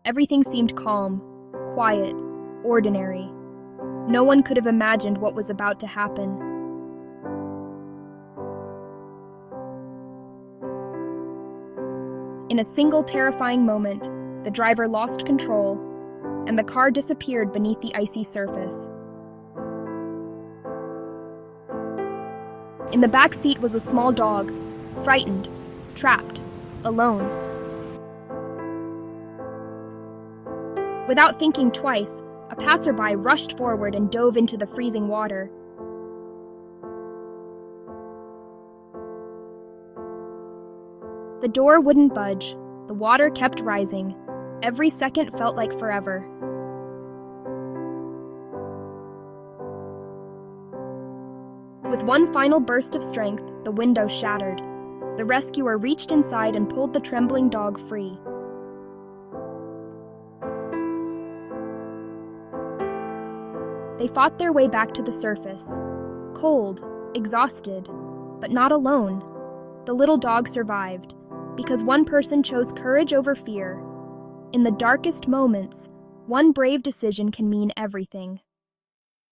Everything seemed calm, quiet, ordinary. No one could have imagined what was about to happen. In a single terrifying moment, the driver lost control, and the car disappeared beneath the icy surface. In the back seat was a small dog, frightened, trapped, alone. Without thinking twice, a passerby rushed forward and dove into the freezing water. The door wouldn't budge. The water kept rising. Every second felt like forever. With one final burst of strength, the window shattered. The rescuer reached inside and pulled the trembling dog free. They fought their way back to the surface. Cold, exhausted, but not alone. The little dog survived, because one person chose courage over fear. In the darkest moments, one brave decision can mean everything.